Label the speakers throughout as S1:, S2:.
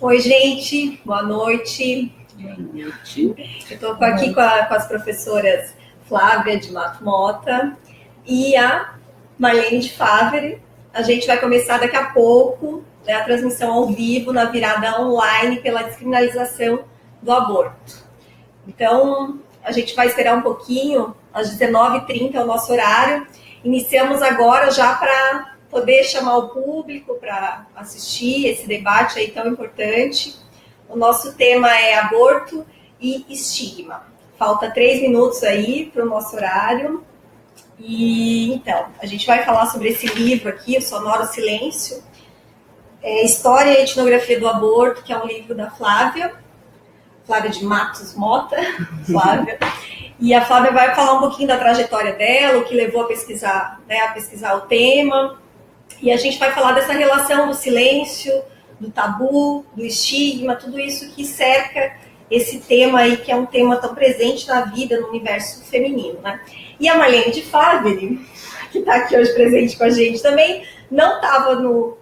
S1: Oi, gente, boa noite.
S2: Boa noite.
S1: Eu estou aqui com as professoras Flávia de Mato Mota e a Marlene de Favre. A gente vai começar daqui a pouco, né, a transmissão ao vivo na virada online pela descriminalização do aborto. Então, a gente vai esperar um pouquinho, às 19h30 é o nosso horário. Iniciamos agora já para poder chamar o público para assistir esse debate aí tão importante. O nosso tema é aborto e estigma. Falta 3 minutos aí para o nosso horário. E então, a gente vai falar sobre esse livro aqui, O Sonoro Silêncio, História e Etnografia do Aborto, que é um livro da Flávia de Matos Mota, Flávia. E a Flávia vai falar um pouquinho da trajetória dela, o que levou a pesquisar, né, o tema. E a gente vai falar dessa relação do silêncio, do tabu, do estigma, tudo isso que cerca esse tema aí, que é um tema tão presente na vida, no universo feminino, né? E a Marlene de Favre, que está aqui hoje presente com a gente também, não estava no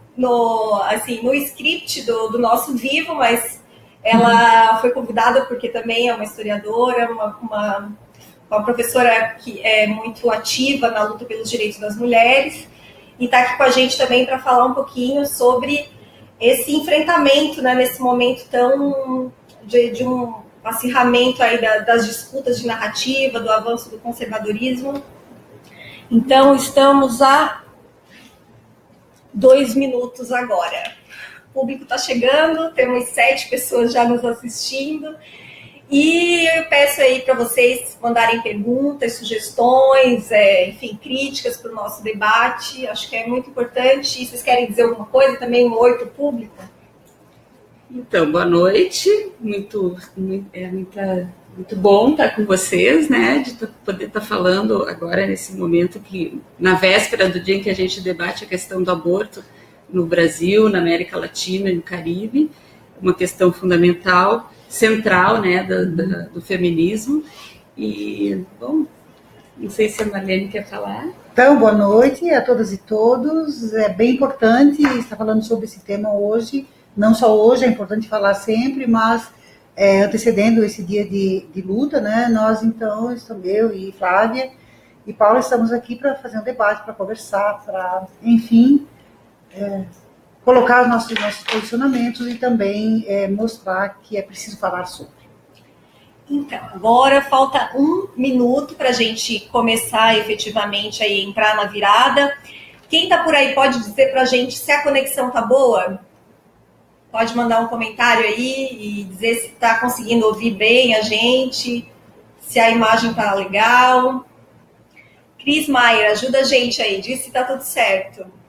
S1: script do nosso vivo, mas ela foi convidada porque também é uma historiadora, uma professora que é muito ativa na luta pelos direitos das mulheres, e está aqui com a gente também para falar um pouquinho sobre esse enfrentamento, né, nesse momento tão de um acirramento aí das disputas de narrativa, do avanço do conservadorismo. Então, estamos a 2 minutos agora. O público está chegando, temos 7 pessoas já nos assistindo. E eu peço aí para vocês mandarem perguntas, sugestões, enfim, críticas para o nosso debate. Acho que é muito importante. E vocês querem dizer alguma coisa também? Um oi para o público?
S2: Então, boa noite. Muito bom estar com vocês, né? De poder estar falando agora nesse momento que, na véspera do dia em que a gente debate a questão do aborto no Brasil, na América Latina e no Caribe, uma questão fundamental, central, né, do feminismo. E, bom, não sei se a Marlene quer falar.
S3: Então, boa noite a todas e todos. É bem importante estar falando sobre esse tema hoje. Não só hoje, é importante falar sempre, mas antecedendo esse dia de luta, né, nós, então, eu e Flávia e Paula estamos aqui para fazer um debate, para conversar, para, enfim, colocar os nossos posicionamentos e também mostrar que é preciso falar sobre.
S1: Então, agora falta 1 minuto para a gente começar efetivamente a entrar na virada. Quem está por aí pode dizer para a gente se a conexão está boa? Pode mandar um comentário aí e dizer se está conseguindo ouvir bem a gente, se a imagem está legal. Cris Maier, ajuda a gente aí, diz se está tudo certo. Uhum.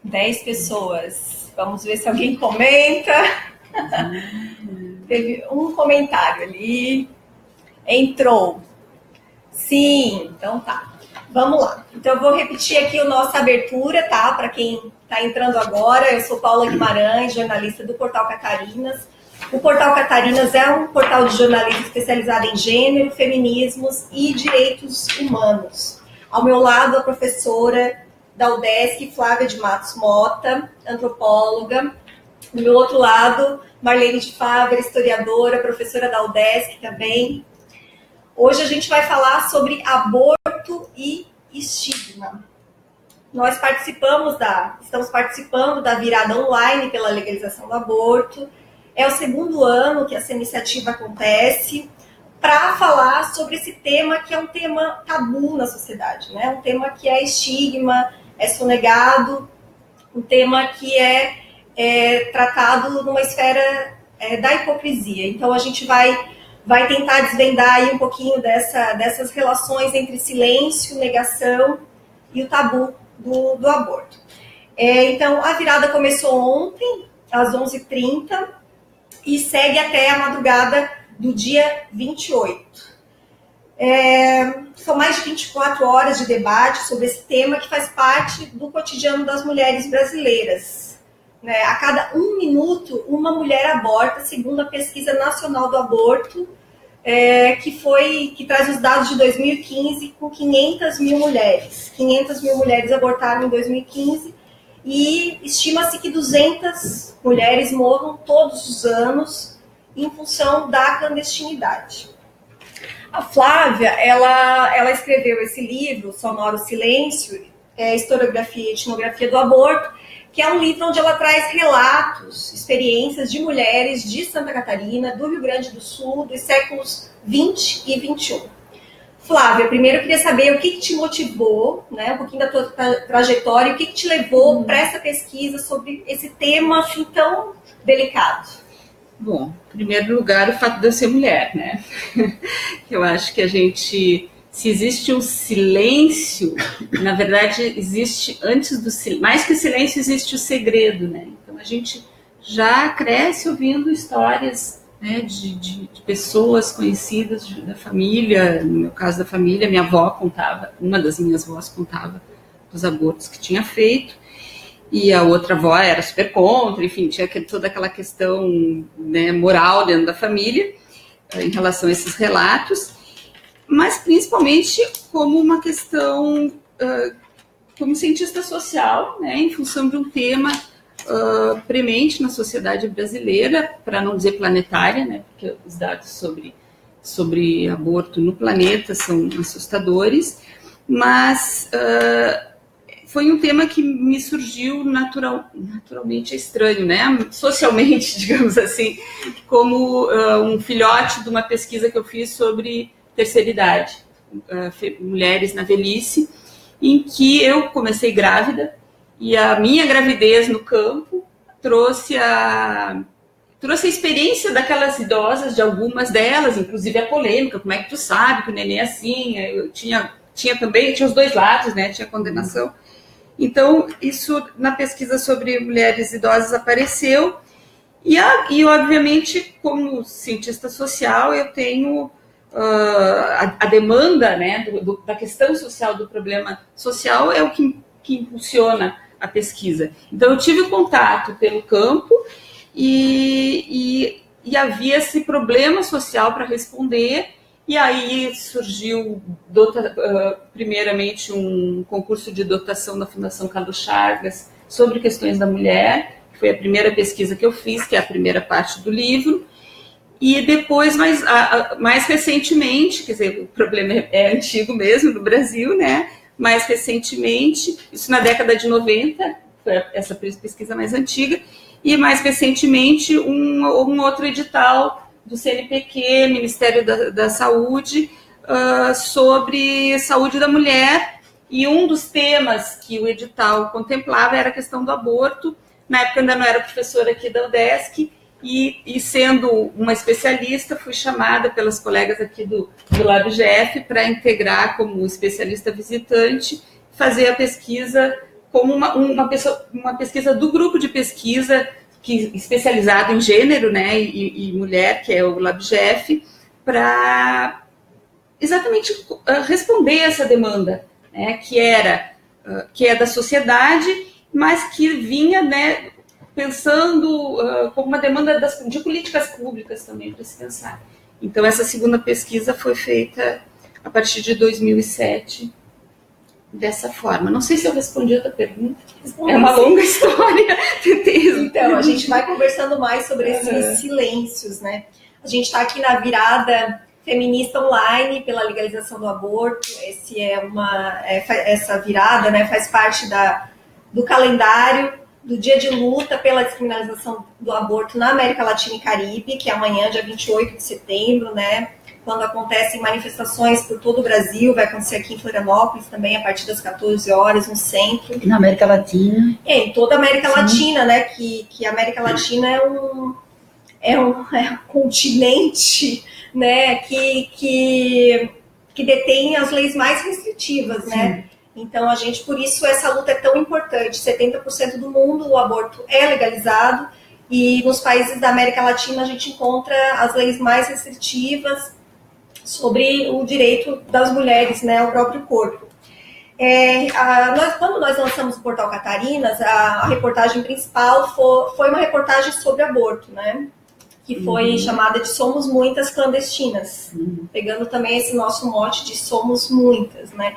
S1: 10 pessoas. Vamos ver se alguém comenta. Teve um comentário ali. Entrou. Sim, então tá. Vamos lá. Então, eu vou repetir aqui a nossa abertura, tá? Para quem está entrando agora, eu sou Paula Guimarães, jornalista do Portal Catarinas. O Portal Catarinas é um portal de jornalismo especializado em gênero, feminismos e direitos humanos. Ao meu lado, a professora da UDESC, Flávia de Matos Mota, antropóloga. Do meu outro lado, Marlene de Favre, historiadora, professora da UDESC também. Hoje a gente vai falar sobre aborto e estigma. Nós estamos participando da virada online pela legalização do aborto. É o 2º ano que essa iniciativa acontece para falar sobre esse tema que é um tema tabu na sociedade, né? Um tema que é estigma, é sonegado, um tema que é tratado numa esfera da hipocrisia. Então a gente vai tentar desvendar aí um pouquinho dessas relações entre silêncio, negação e o tabu do aborto. Então, a virada começou ontem, às 11h30, e segue até a madrugada do dia 28. São mais de 24 horas de debate sobre esse tema que faz parte do cotidiano das mulheres brasileiras. Né? A cada 1 minuto, uma mulher aborta, segundo a Pesquisa Nacional do Aborto, que traz os dados de 2015 com 500 mil mulheres. 500 mil mulheres abortaram em 2015 e estima-se que 200 mulheres morram todos os anos em função da clandestinidade. A Flávia, ela escreveu esse livro, Sonoro Silêncio, Historiografia e Etnografia do Aborto, que é um livro onde ela traz relatos, experiências de mulheres de Santa Catarina, do Rio Grande do Sul, dos séculos 20 e 21. Flávia, primeiro eu queria saber o que te motivou, né, um pouquinho da tua trajetória, o que te levou para essa pesquisa sobre esse tema assim tão delicado.
S2: Bom, em primeiro lugar, o fato de eu ser mulher, né? Eu acho que se existe um silêncio, na verdade, existe antes do silêncio, mais que o silêncio, existe o segredo, né? Então, a gente já cresce ouvindo histórias, né, de pessoas conhecidas da família. No meu caso da família, minha avó contava, uma das minhas avós contava dos abortos que tinha feito, e a outra avó era super contra, enfim, tinha toda aquela questão, né, moral dentro da família em relação a esses relatos, mas principalmente como uma questão, como cientista social, né, em função de um tema premente na sociedade brasileira, para não dizer planetária, né, porque os dados sobre aborto no planeta são assustadores, mas foi um tema que me surgiu naturalmente estranho, né, socialmente, digamos assim, como um filhote de uma pesquisa que eu fiz sobre terceira idade, mulheres na velhice, em que eu comecei grávida, e a minha gravidez no campo trouxe a experiência daquelas idosas, de algumas delas, inclusive a polêmica, como é que tu sabe que o neném é assim? Eu tinha os dois lados, né? Tinha condenação. Então, isso na pesquisa sobre mulheres idosas apareceu, e obviamente, como cientista social, eu tenho a demanda, né, da questão social, do problema social, é o que impulsiona a pesquisa. Então, eu tive contato pelo campo e havia esse problema social para responder, e aí surgiu, primeiramente, um concurso de dotação da Fundação Carlos Chagas sobre questões da mulher, que foi a primeira pesquisa que eu fiz, que é a primeira parte do livro, e depois, mais recentemente, quer dizer, o problema é antigo mesmo no Brasil, né? Mais recentemente, isso na década de 90, foi essa pesquisa mais antiga, e mais recentemente um outro edital do CNPq, Ministério da Saúde, sobre saúde da mulher, e um dos temas que o edital contemplava era a questão do aborto. Na época eu ainda não era professora aqui da UDESC, e sendo uma especialista, fui chamada pelas colegas aqui do LabGF para integrar como especialista visitante, fazer a pesquisa como uma pesquisa do grupo de pesquisa especializado em gênero, né, e mulher, que é o LabGF, para exatamente responder essa demanda, né, que é da sociedade, mas que vinha, né, pensando como uma demanda de políticas públicas também para se pensar. Então, essa segunda pesquisa foi feita a partir de 2007, dessa forma. Não sei se eu respondi a tua pergunta. É uma longa história.
S1: Então, a gente vai conversando mais sobre esses silêncios, né? A gente está aqui na virada feminista online pela legalização do aborto. Essa virada, né, faz parte do calendário do Dia de Luta pela Descriminalização do Aborto na América Latina e Caribe, que é amanhã, dia 28 de setembro, né? Quando acontecem manifestações por todo o Brasil, vai acontecer aqui em Florianópolis também, a partir das 14 horas, no centro.
S3: Na América Latina.
S1: Em toda a América Latina, né? Que a América Latina é um continente, né? Que detém as leis mais restritivas, né? Então, por isso, essa luta é tão importante. 70% do mundo o aborto é legalizado, e nos países da América Latina a gente encontra as leis mais restritivas sobre o direito das mulheres, né, ao próprio corpo. Quando nós lançamos o Portal Catarinas, a reportagem principal foi uma reportagem sobre aborto, né? que foi chamada de Somos Muitas Clandestinas, pegando também esse nosso mote de Somos Muitas, né?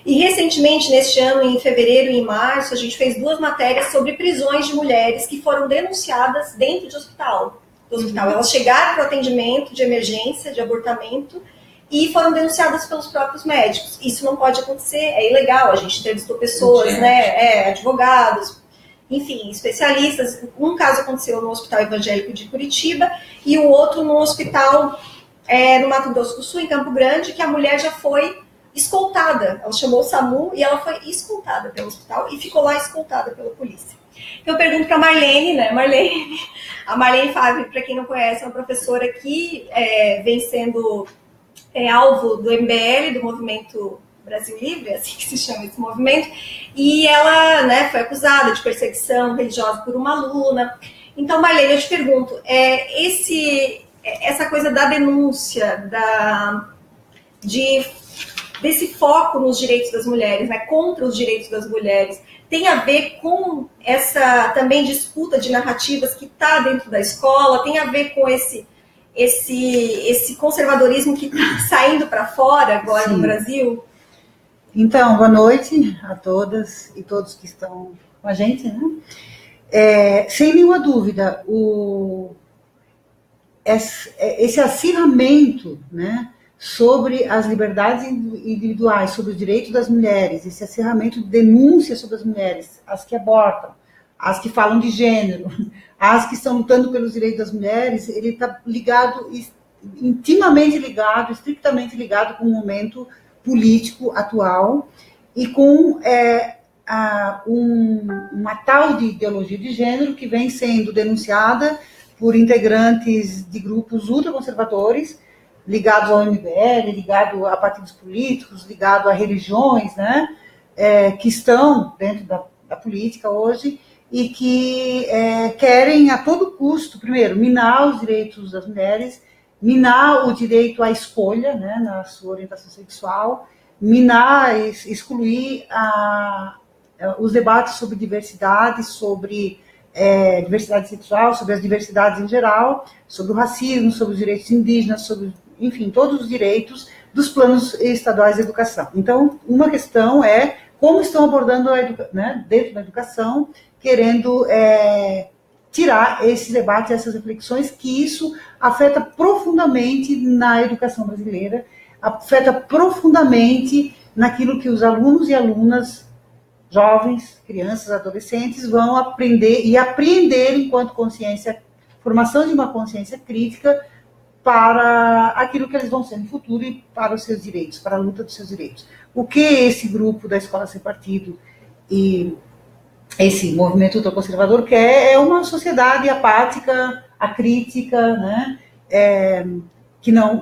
S1: E recentemente, neste ano, em fevereiro e em março, a gente fez 2 matérias sobre prisões de mulheres que foram denunciadas dentro de hospital. Elas chegaram para o atendimento de emergência, de abortamento, e foram denunciadas pelos próprios médicos. Isso não pode acontecer, é ilegal. A gente entrevistou pessoas, né, advogados, enfim, especialistas. Um caso aconteceu no Hospital Evangélico de Curitiba e o outro no hospital no Mato Grosso do Sul, em Campo Grande, que a mulher já foi escoltada. Ela chamou o SAMU e ela foi escoltada pelo hospital e ficou lá escoltada pela polícia. Então eu pergunto para a Marlene, né? A Marlene Favre, para quem não conhece, é uma professora que vem sendo alvo do MBL, do Movimento Brasil Livre, é assim que se chama esse movimento, e ela, né, foi acusada de perseguição religiosa por uma aluna. Então, Marlene, eu te pergunto, essa coisa da denúncia, desse foco nos direitos das mulheres, né, contra os direitos das mulheres, tem a ver com essa também disputa de narrativas que está dentro da escola, tem a ver com esse conservadorismo que está saindo para fora agora no Brasil?
S3: Então, boa noite a todas e todos que estão com a gente, né? Sem nenhuma dúvida, esse acirramento, né, sobre as liberdades individuais, sobre os direitos das mulheres, esse acirramento de denúncia sobre as mulheres, as que abortam, as que falam de gênero, as que estão lutando pelos direitos das mulheres, ele está intimamente ligado, estritamente ligado com o momento político atual e com uma tal de ideologia de gênero que vem sendo denunciada por integrantes de grupos ultraconservadores, ligados ao MBL, ligados a partidos políticos, ligados a religiões, né, que estão dentro da política hoje e que querem a todo custo, primeiro, minar os direitos das mulheres, minar o direito à escolha, né, na sua orientação sexual, minar, excluir os debates sobre diversidade, sobre diversidade sexual, sobre as diversidades em geral, sobre o racismo, sobre os direitos indígenas, sobre, enfim, todos os direitos dos planos estaduais de educação. Então, uma questão é como estão abordando né, dentro da educação, querendo tirar esse debate, essas reflexões, que isso afeta profundamente na educação brasileira, afeta profundamente naquilo que os alunos e alunas, jovens, crianças, adolescentes, vão aprender e apreender enquanto formação de uma consciência crítica para aquilo que eles vão ser no futuro e para os seus direitos, para a luta dos seus direitos. O que esse grupo da Escola Sem Partido e esse movimento ultraconservador quer é uma sociedade apática, acrítica, né? Que não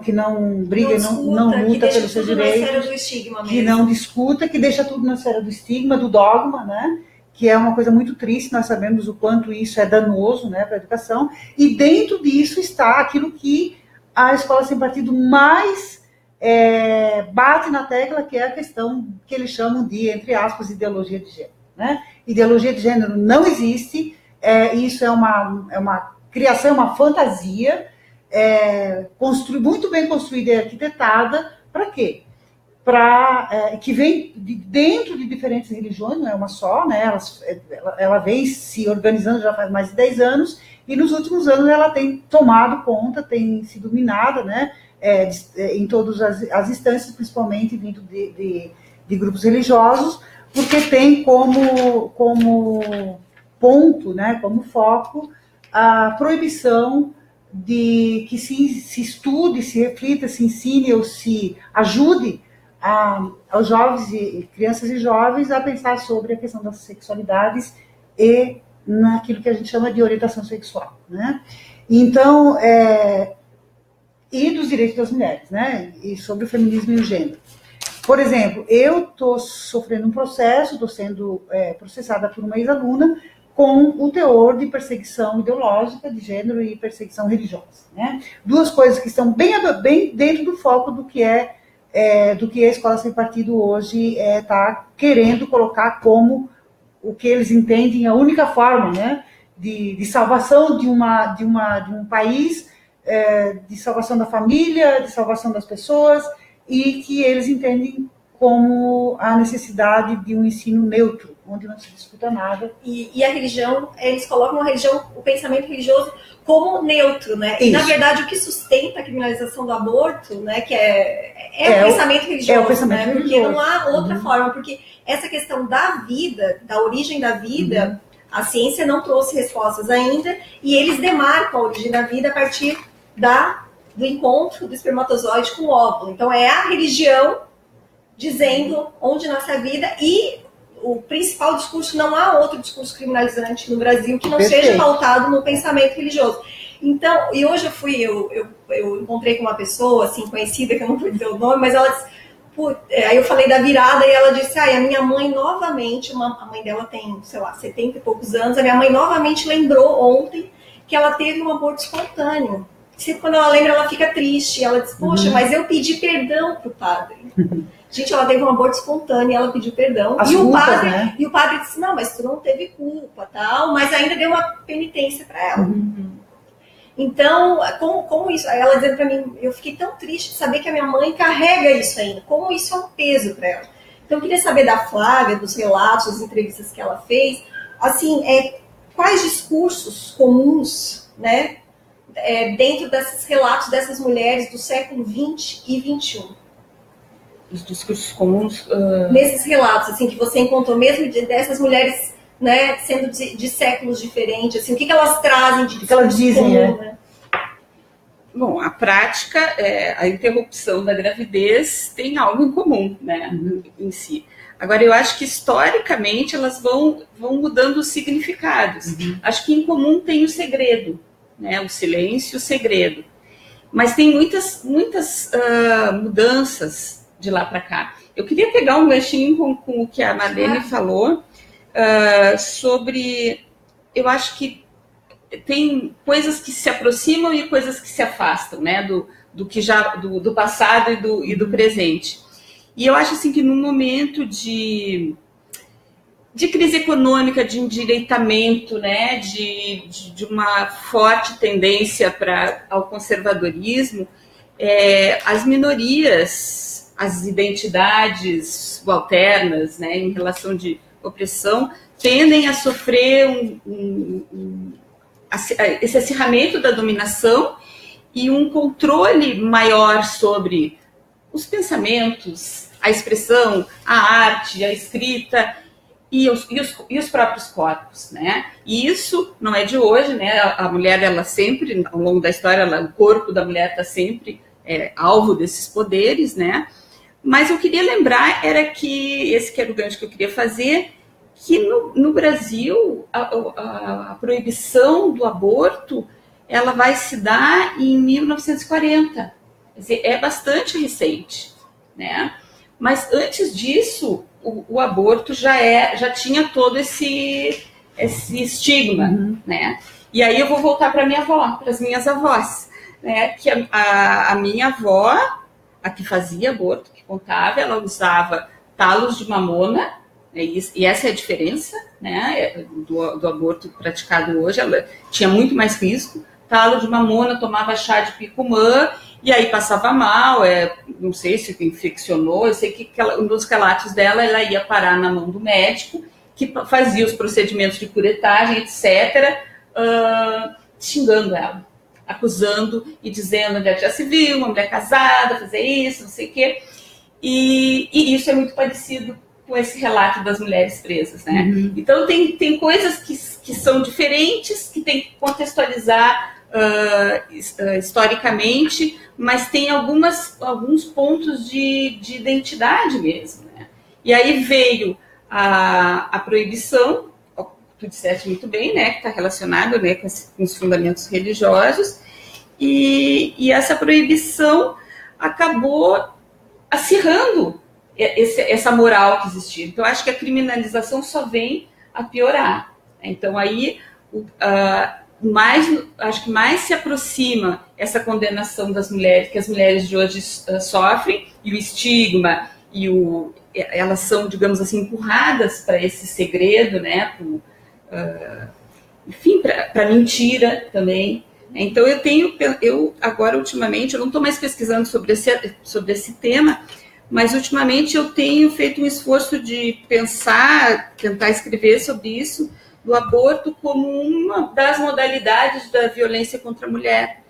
S3: briga, não luta pelos seus direitos, que não discuta, que deixa tudo na esfera do estigma, do dogma, né? Que é uma coisa muito triste, nós sabemos o quanto isso é danoso, né, para a educação, e dentro disso está aquilo que a Escola Sem Partido mais bate na tecla, que é a questão que eles chamam de, entre aspas, ideologia de gênero. Né? Ideologia de gênero não existe, isso é uma criação, uma fantasia, muito bem construída e arquitetada, para quê? Que vem dentro de diferentes religiões, não é uma só, né? Ela vem se organizando já faz mais de 10 anos, e nos últimos anos ela tem tomado conta, tem sido minada, né? Em todas as instâncias, principalmente vindo de grupos religiosos, porque tem como ponto, né, como foco, a proibição de que se estude, se reflita, se ensine ou se ajude aos jovens, crianças e jovens, a pensar sobre a questão das sexualidades e naquilo que a gente chama de orientação sexual, né? Então, e dos direitos das mulheres, né? E sobre o feminismo e o gênero. Por exemplo, eu estou sofrendo um processo, estou sendo processada por uma ex-aluna com o teor de perseguição ideológica de gênero e perseguição religiosa, né? Duas coisas que estão bem dentro do foco do que a Escola Sem Partido hoje está querendo colocar como o que eles entendem a única forma, né, de salvação de um país, de salvação da família, de salvação das pessoas, e que eles entendem como a necessidade de um ensino neutro, onde não se discuta nada.
S1: E a religião, eles colocam a religião, o pensamento religioso como neutro, né?
S3: Isso.
S1: E, na verdade, o que sustenta a criminalização do aborto, né, que é o pensamento religioso,
S3: é o pensamento
S1: né?
S3: religioso.
S1: Porque não há outra forma, porque essa questão da vida, da origem da vida, a ciência não trouxe respostas ainda, e eles demarcam a origem da vida a partir do encontro do espermatozoide com o óvulo. Então, é a religião dizendo onde nasce a vida, e o principal discurso, não há outro discurso criminalizante no Brasil que não seja pautado no pensamento religioso. Então, e hoje eu encontrei com uma pessoa, assim, conhecida, que eu não vou dizer o nome, mas ela disse, aí eu falei da virada, e ela disse, a minha mãe novamente, a mãe dela tem, sei lá, 70 e poucos anos, a minha mãe novamente lembrou ontem que ela teve um aborto espontâneo. Sempre quando ela lembra, ela fica triste, ela diz, poxa, mas eu pedi perdão pro padre. Gente, ela teve um aborto espontâneo e ela pediu perdão. E o padre disse, não, mas tu não teve culpa, tal, mas ainda deu uma penitência para ela. Então, como isso, ela dizendo para mim, eu fiquei tão triste de saber que a minha mãe carrega isso ainda, como isso é um peso para ela. Então, eu queria saber da Flávia, dos relatos, das entrevistas que ela fez, assim, quais discursos comuns, né, dentro desses relatos dessas mulheres do século XX e XXI.
S2: Os discursos comuns...
S1: Nesses relatos, assim, que você encontrou, mesmo dessas mulheres, né, sendo de séculos diferentes, assim, o que elas trazem de
S3: que elas dizem,
S1: comum, né?
S2: Bom, a prática, a interrupção da gravidez tem algo em comum, né, em si. Agora, eu acho que historicamente elas vão mudando os significados. Acho que em comum tem o segredo, né, o silêncio e o segredo. Mas tem muitas mudanças de lá para cá. Eu queria pegar um ganchinho com o que a Marlene falou sobre... Eu acho que tem coisas que se aproximam e coisas que se afastam, né, do passado e do presente. E eu acho assim que no momento de crise econômica, de endireitamento, né, de uma forte tendência ao conservadorismo, as minorias, as identidades subalternas, né, em relação de opressão, tendem a sofrer esse acirramento da dominação e um controle maior sobre os pensamentos, a expressão, a arte, a escrita e os próprios corpos, né? E isso não é de hoje, né? A mulher, ela sempre, ao longo da história, o corpo da mulher está sempre alvo desses poderes, né? Mas eu queria lembrar, esse que era o gancho que eu queria fazer, que no Brasil a proibição do aborto ela vai se dar em 1940. Quer dizer, é bastante recente, né? Mas antes disso, o aborto já tinha todo esse estigma, né? E aí eu vou voltar para minha avó, para as minhas avós, né? Que a minha avó, a que fazia aborto, que contava, ela usava talos de mamona, né? E essa é a diferença, né? Do aborto praticado hoje. Ela tinha muito mais risco. Talo de mamona, tomava chá de picumã, e aí passava mal, não sei se infeccionou, eu sei que um dos relatos dela, ela ia parar na mão do médico, que fazia os procedimentos de curetagem, etc., xingando ela, acusando e dizendo onde já se viu, uma mulher casada, fazer isso, não sei o quê. E isso é muito parecido com esse relato das mulheres presas, né? Então tem coisas que são diferentes, que tem que contextualizar historicamente, mas tem alguns pontos de identidade mesmo, né? E aí veio a proibição, tu disseste muito bem, né, que está relacionado, né, com os fundamentos religiosos, e essa proibição acabou acirrando essa moral que existia. Então, acho que a criminalização só vem a piorar. Então, aí, acho que mais se aproxima essa condenação das mulheres, que as mulheres de hoje sofrem, e o estigma, elas são, digamos assim, empurradas para esse segredo, né? enfim, para mentira também. Então eu agora ultimamente, eu não estou mais pesquisando sobre esse tema, mas ultimamente eu tenho feito um esforço de pensar, tentar escrever sobre isso, do aborto como uma das modalidades da violência contra a mulher,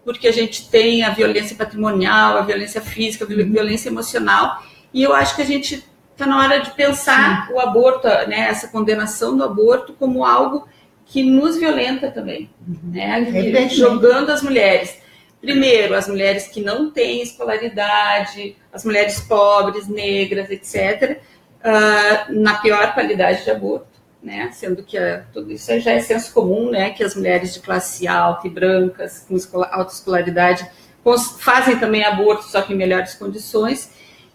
S2: porque a gente tem a violência patrimonial, a violência física, a violência emocional, e eu acho que a gente está na hora de pensar o aborto, né, essa condenação do aborto como algo que nos violenta também, né, jogando as mulheres. Primeiro, as mulheres que não têm escolaridade, as mulheres pobres, negras, etc., na pior qualidade de aborto, né? Sendo que tudo isso já é senso comum, né? Que as mulheres de classe alta e brancas, com alta escolaridade, fazem também aborto, só que em melhores condições.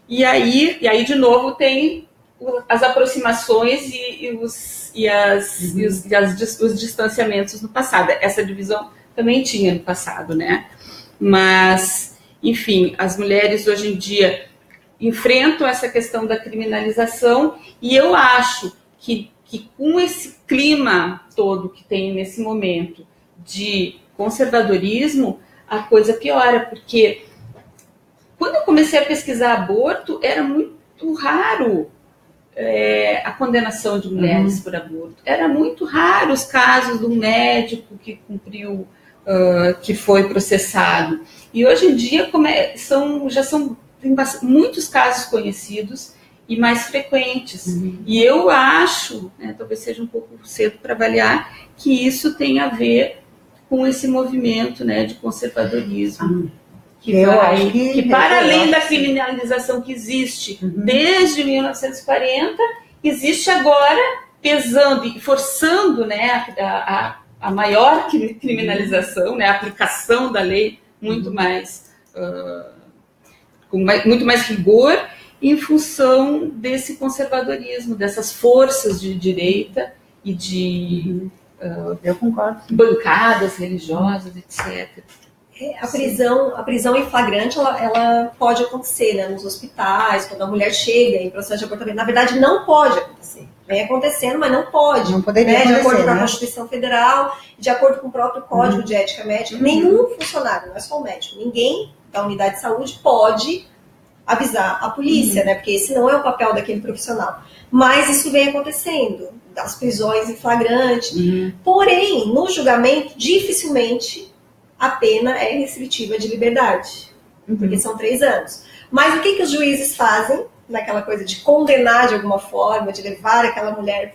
S2: E aí de novo, tem as aproximações e os distanciamentos no passado. Essa divisão também tinha no passado, né? Mas, enfim, as mulheres hoje em dia enfrentam essa questão da criminalização, e eu acho que com esse clima todo que tem nesse momento de conservadorismo, a coisa piora, porque quando eu comecei a pesquisar aborto, era muito raro a condenação de mulheres por aborto. Era muito raro os casos de um médico que cumpriu, que foi processado. E hoje em dia tem muitos casos conhecidos e mais frequentes. E eu acho, né, talvez seja um pouco cedo para avaliar, que isso tem a ver com esse movimento, né, de conservadorismo. Que para além da criminalização que existe desde 1940, existe agora pesando e forçando, né, a maior criminalização, né, a aplicação da lei muito mais com muito mais rigor, em função desse conservadorismo, dessas forças de direita e de
S3: eu concordo,
S2: bancadas religiosas, etc.
S1: A prisão em flagrante, ela pode acontecer, né, nos hospitais, quando a mulher chega em processo de abortamento. Na verdade, não pode acontecer. Vem acontecendo, mas não pode. Não poderia acontecer, de acordo com a Constituição Federal, de acordo com o próprio Código de Ética Médica, nenhum funcionário, não é só o médico, ninguém da unidade de saúde pode avisar a polícia, né, porque esse não é o papel daquele profissional. Mas isso vem acontecendo, das prisões em flagrante. Porém, no julgamento, dificilmente a pena é restritiva de liberdade, porque são 3 anos. Mas o que os juízes fazem naquela coisa de condenar de alguma forma, de levar aquela mulher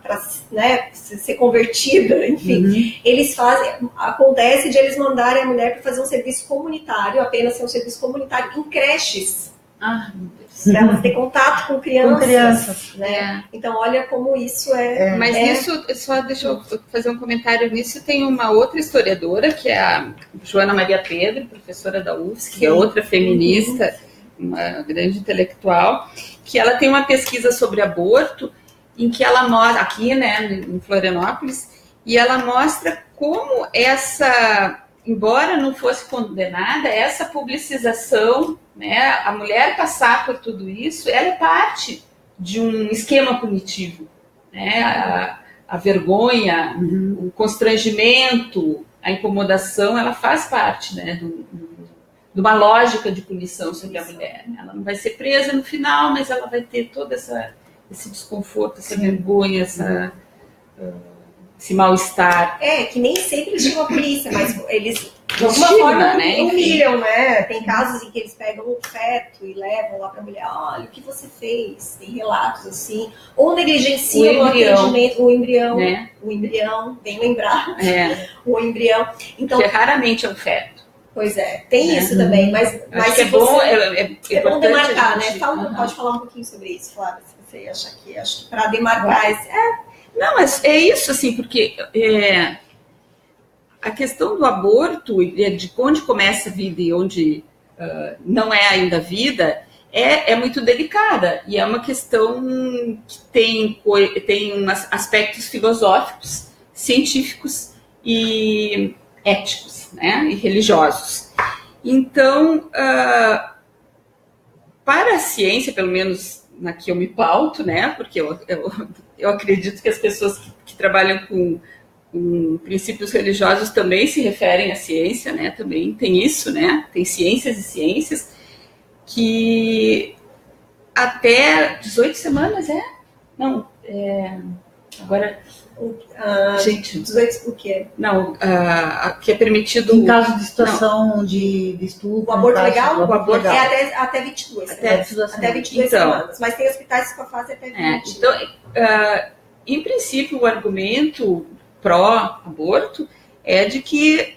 S1: para né, ser convertida, enfim, eles fazem, acontece de eles mandarem a mulher para fazer um serviço comunitário, apenas ser um serviço comunitário em creches. Para ela ter contato com crianças. Né? Então, olha como isso
S2: Mas isso, só deixa eu fazer um comentário nisso, tem uma outra historiadora, que é a Joana Maria Pedro, professora da UFSC, que é outra feminista, uma grande intelectual, que ela tem uma pesquisa sobre aborto, em que ela mostra, aqui, né, em Florianópolis, e ela mostra como embora não fosse condenada, essa publicização, né, a mulher passar por tudo isso, ela é parte de um esquema punitivo, né, a vergonha, o constrangimento, a incomodação, ela faz parte, né, de uma lógica de punição sobre a mulher. Ela não vai ser presa no final, mas ela vai ter todo esse desconforto, essa vergonha, esse mal-estar.
S1: Que nem sempre eles chamam a polícia, mas eles de alguma forma humilham, né? Tem casos em que eles pegam o feto e levam lá para a mulher, olha, o que você fez? Tem relatos assim. Ou negligenciam o atendimento, o embrião, né? O embrião, bem lembrar. O embrião. Então,
S2: que raramente é um feto.
S1: Pois é, tem isso também, mas
S2: se bom,
S1: é bom demarcar, né? Pode falar um pouquinho sobre isso, Flávia, se você acha que para demarcar esse...
S2: Não, mas é isso, assim, porque a questão do aborto, de onde começa a vida e onde não é ainda a vida, é muito delicada. E é uma questão que tem aspectos filosóficos, científicos e éticos, né, e religiosos. Então, para a ciência, pelo menos na que eu me pauto, né, porque eu acredito que as pessoas que trabalham com princípios religiosos também se referem à ciência, né? Também tem isso, né? Tem ciências e ciências que até 18 semanas, Não, agora...
S1: gente, 18 o quê?
S2: Não, que é permitido...
S3: Em caso de situação de estupro...
S1: O aborto legal?
S3: O aborto legal.
S1: É até 22 semanas. Até 22
S2: então,
S1: semanas. Mas tem hospitais que fazem até 20.
S2: Então, em princípio, o argumento pró-aborto é de que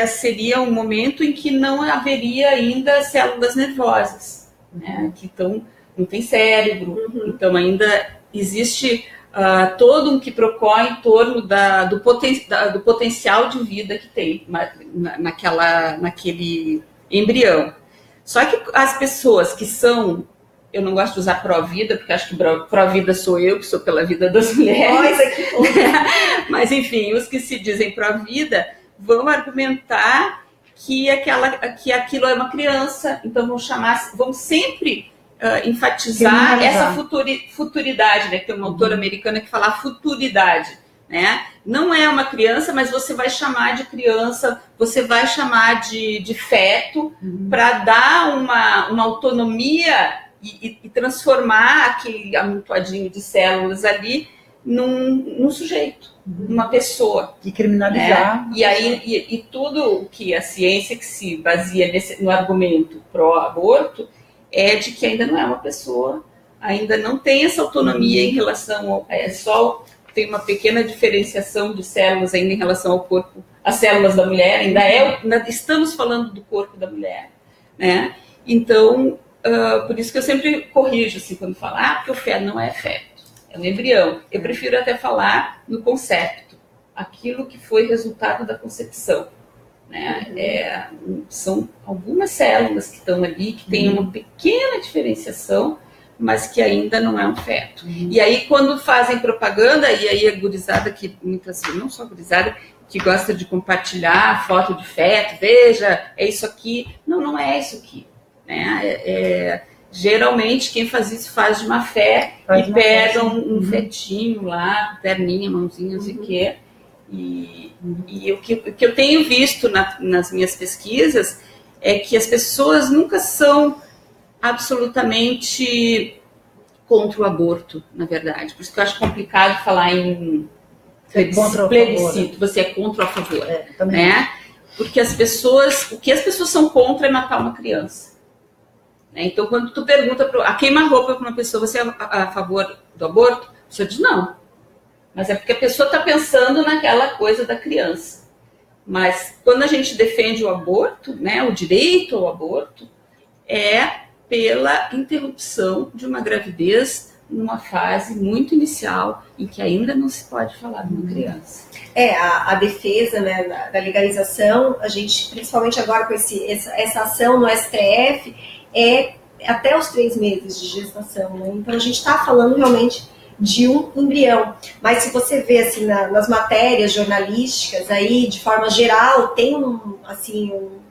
S2: seria um momento em que não haveria ainda células nervosas, né? Que então não tem cérebro, então ainda existe todo um quiprocó em torno do potencial de vida que tem naquele embrião. Só que as pessoas que são... Eu não gosto de usar pró-vida, porque acho que pró-vida sou eu, que sou pela vida das mulheres.
S1: Nós aqui todos.
S2: Mas, enfim, os que se dizem pró-vida vão argumentar que aquilo é uma criança, então vão sempre enfatizar essa futuridade, né? Tem uma autora americana que fala a futuridade, né? Não é uma criança, mas você vai chamar de criança, você vai chamar de feto, para dar uma autonomia e transformar aquele amontoadinho de células ali num sujeito, numa pessoa.
S3: E criminalizar.
S2: Né? E aí tudo o que a ciência que se baseia no argumento pró-aborto é de que ainda não é uma pessoa, ainda não tem essa autonomia em relação ao... tem uma pequena diferenciação de células ainda em relação ao corpo, as células da mulher, ainda estamos falando do corpo da mulher, né? Então, por isso que eu sempre corrijo, assim, quando falar, porque o feto não é feto, é um embrião. Eu prefiro até falar no concepto, aquilo que foi resultado da concepção, né? São algumas células que estão ali, que têm uma pequena diferenciação, mas que ainda não é um feto. E aí, quando fazem propaganda, e aí a gurizada, que muitas vezes, não só a gurizada, que gosta de compartilhar foto de feto, veja, é isso aqui. Não é isso aqui. Né? Geralmente, quem faz isso faz de má fé e pega um fetinho lá, perninha, mãozinha, não sei o quê. E o que eu tenho visto nas minhas pesquisas é que as pessoas nunca são absolutamente contra o aborto, na verdade. Por isso que eu acho complicado falar em plebiscito. Você é contra ou a favor. Né? Porque o que as pessoas são contra é matar uma criança. Né? Então, quando tu pergunta a queima-roupa para uma pessoa, você é a favor do aborto? A pessoa diz não. Mas é porque a pessoa está pensando naquela coisa da criança. Mas quando a gente defende o aborto, né, o direito ao aborto, é pela interrupção de uma gravidez numa fase muito inicial em que ainda não se pode falar de uma criança.
S1: A defesa, né, da legalização, a gente, principalmente agora com essa ação no STF, é até os 3 meses de gestação, né? Então a gente está falando realmente de um embrião. Mas se você vê assim, nas matérias jornalísticas, aí, de forma geral, tem um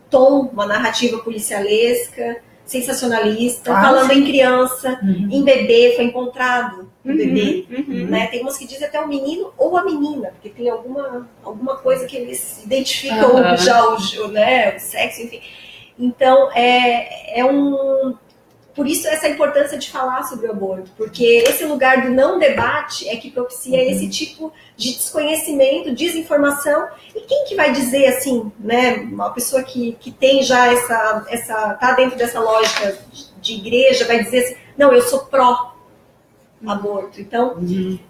S1: tom, uma narrativa policialesca, sensacionalista, falando em criança, em bebê, foi encontrado um bebê. Né? Tem umas que dizem até o menino ou a menina, porque tem alguma coisa que eles identificam já o sexo, enfim. Então, por isso essa importância de falar sobre o aborto, porque esse lugar do não debate é que propicia esse tipo de desconhecimento, desinformação. E quem que vai dizer assim, né, uma pessoa que tem já tá dentro dessa lógica de igreja, vai dizer assim, não, eu sou pró-aborto. Então,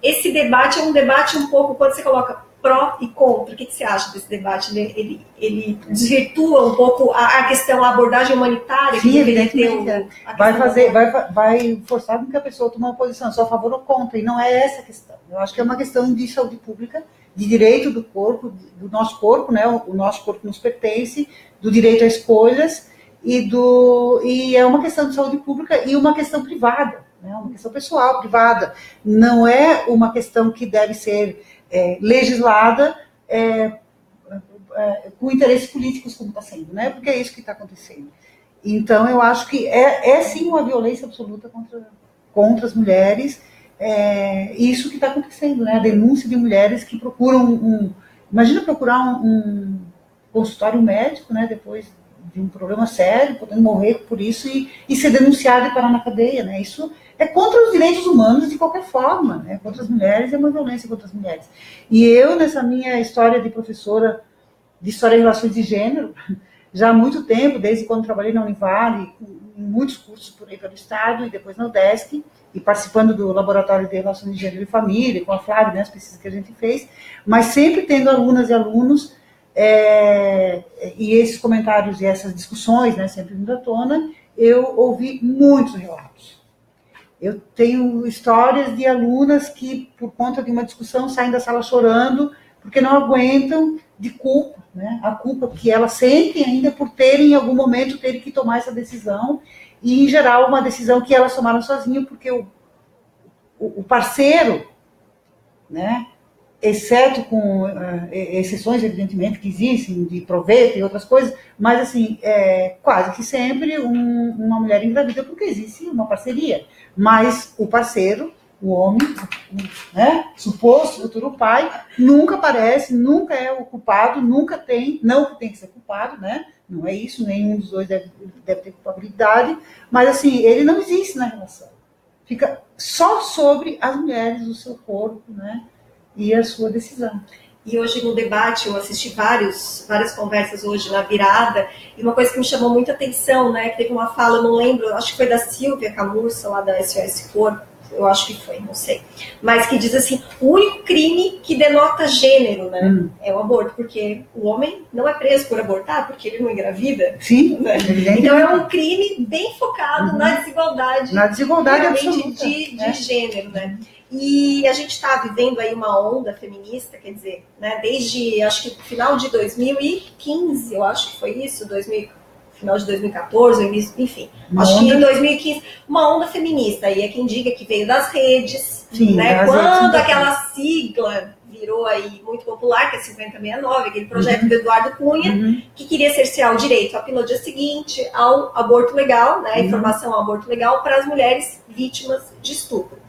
S1: esse debate é um debate um pouco, quando você coloca pró e contra, o que você acha desse debate? Ele desvirtua um pouco a questão, a abordagem humanitária?
S3: Sim, evidentemente. Vai forçar com que a pessoa tome uma posição, só a favor ou contra, e não é essa a questão. Eu acho que é uma questão de saúde pública, de direito do corpo, do nosso corpo, né? O nosso corpo nos pertence, do direito a escolhas, e é uma questão de saúde pública e uma questão privada, né? Uma questão pessoal, privada. Não é uma questão que deve ser legislada com interesses políticos, como está sendo, né? Porque é isso que está acontecendo. Então, eu acho que sim uma violência absoluta contra as mulheres, isso que está acontecendo, né? A denúncia de mulheres que procuram imagina procurar um consultório médico, né? Depois de um problema sério, podendo morrer por isso e ser denunciado e parar na cadeia, né? Isso é contra os direitos humanos de qualquer forma, né? Contra as mulheres, é uma violência contra as mulheres. E eu, nessa minha história de professora de História e Relações de Gênero, já há muito tempo, desde quando trabalhei na Univale, em muitos cursos por aí pelo Estado, e depois na UDESC, e participando do Laboratório de Relações de Gênero e Família, com a Flávia, né, as pesquisas que a gente fez, mas sempre tendo alunas e alunos, e esses comentários e essas discussões, né, sempre vindo à tona, eu ouvi muitos relatos. Eu tenho histórias de alunas que, por conta de uma discussão, saem da sala chorando, porque não aguentam de culpa, né? A culpa que elas sentem ainda por terem, em algum momento, terem que tomar essa decisão, e, em geral, uma decisão que elas tomaram sozinhas, porque o parceiro, né, exceto com exceções, evidentemente, que existem, de proveito e outras coisas, mas, assim, quase que sempre uma mulher engravida, porque existe uma parceria, mas o parceiro, o homem, né, suposto futuro pai, nunca aparece, nunca é o culpado, nunca tem, não que tem que ser culpado, né? Não é isso, nenhum dos dois deve ter culpabilidade, mas assim, ele não existe na relação. Fica só sobre as mulheres, o seu corpo, né? E a sua decisão.
S1: E hoje no debate, eu assisti várias conversas hoje na virada, e uma coisa que me chamou muita atenção, né? Que teve uma fala, eu não lembro, acho que foi da Silvia Camurça, lá da SOS Cor, eu acho que foi, não sei, mas que diz assim, o único crime que denota gênero, né, é o aborto, porque o homem não é preso por abortar, porque ele não engravida.
S3: Sim,
S1: né? Então é um crime bem focado na desigualdade.
S3: Na desigualdade absoluta,
S1: de gênero, né? E a gente está vivendo aí uma onda feminista, quer dizer, né, desde, acho que final de 2015, eu acho que foi isso, final de 2014, enfim, acho que em 2015, uma onda feminista, e é quem diga que veio das redes, sim, né? Quando aquela sigla virou aí muito popular, que é 5069, aquele projeto do Eduardo Cunha, que queria cercear o direito à pílula dia seguinte, ao aborto legal, né, informação ao aborto legal para as mulheres vítimas de estupro.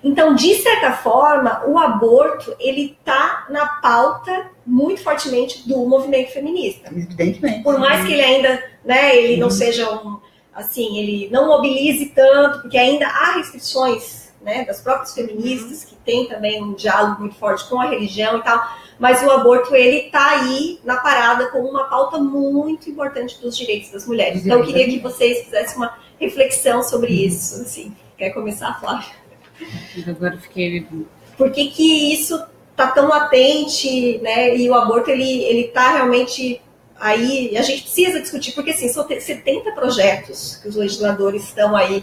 S1: Então, de certa forma, o aborto, ele está na pauta muito fortemente do movimento feminista.
S3: Evidentemente.
S1: Por mais que ele ainda, né, ele não seja assim, ele não mobilize tanto, porque ainda há restrições, né, das próprias feministas, que tem também um diálogo muito forte com a religião e tal, mas o aborto, ele está aí na parada como uma pauta muito importante dos direitos das mulheres. Então, eu queria que vocês fizessem uma reflexão sobre isso, assim. Quer começar, Flávia?
S2: Agora fiquei...
S1: Por que isso está tão latente, né? E o aborto, ele tá realmente aí, a gente precisa discutir, porque assim, são 70 projetos que os legisladores estão aí,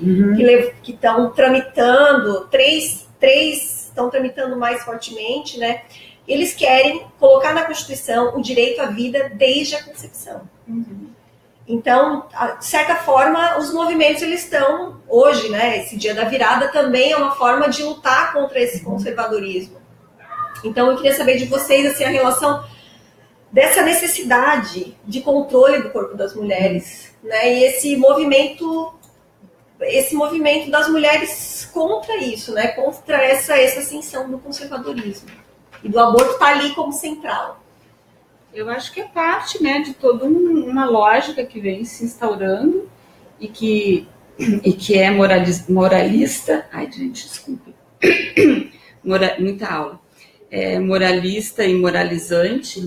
S1: que estão tramitando, três estão tramitando mais fortemente, né? Eles querem colocar na Constituição o direito à vida desde a concepção. Então, de certa forma, os movimentos, eles estão, hoje, né, esse dia da virada também é uma forma de lutar contra esse conservadorismo. Então, eu queria saber de vocês, assim, a relação dessa necessidade de controle do corpo das mulheres, né, e esse movimento das mulheres contra isso, né, contra essa ascensão do conservadorismo. E do aborto está ali como central.
S2: Eu acho que é parte, né, de toda uma lógica que vem se instaurando e que é moralista. Ai, gente, desculpe. Muita aula. É moralista e moralizante,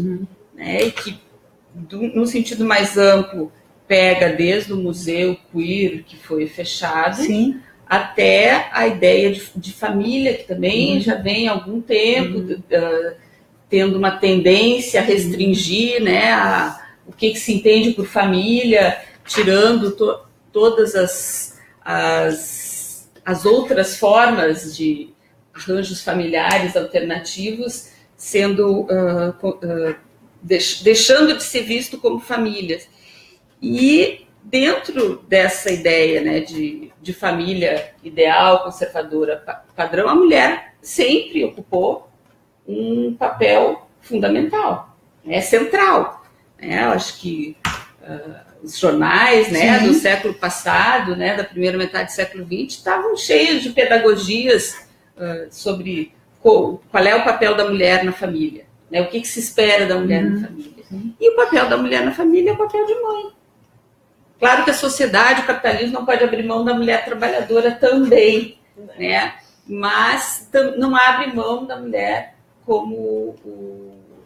S2: né, e que, no sentido mais amplo, pega desde o museu queer, que foi fechado,
S3: sim,
S2: até a ideia de família, que também já vem há algum tempo, tendo uma tendência a restringir, né, o que se entende por família, tirando todas as outras formas de arranjos familiares alternativos, sendo deixando de ser visto como famílias. E dentro dessa ideia, né, de família ideal, conservadora, padrão, a mulher sempre ocupou um papel fundamental, né, central. Né? Eu acho que os jornais, né, do século passado, né, da primeira metade do século XX, estavam cheios de pedagogias sobre qual é o papel da mulher na família, né? O que se espera da mulher na família. E o papel da mulher na família é o papel de mãe. Claro que a sociedade, o capitalismo não pode abrir mão da mulher trabalhadora também, né? Mas não abre mão da mulher como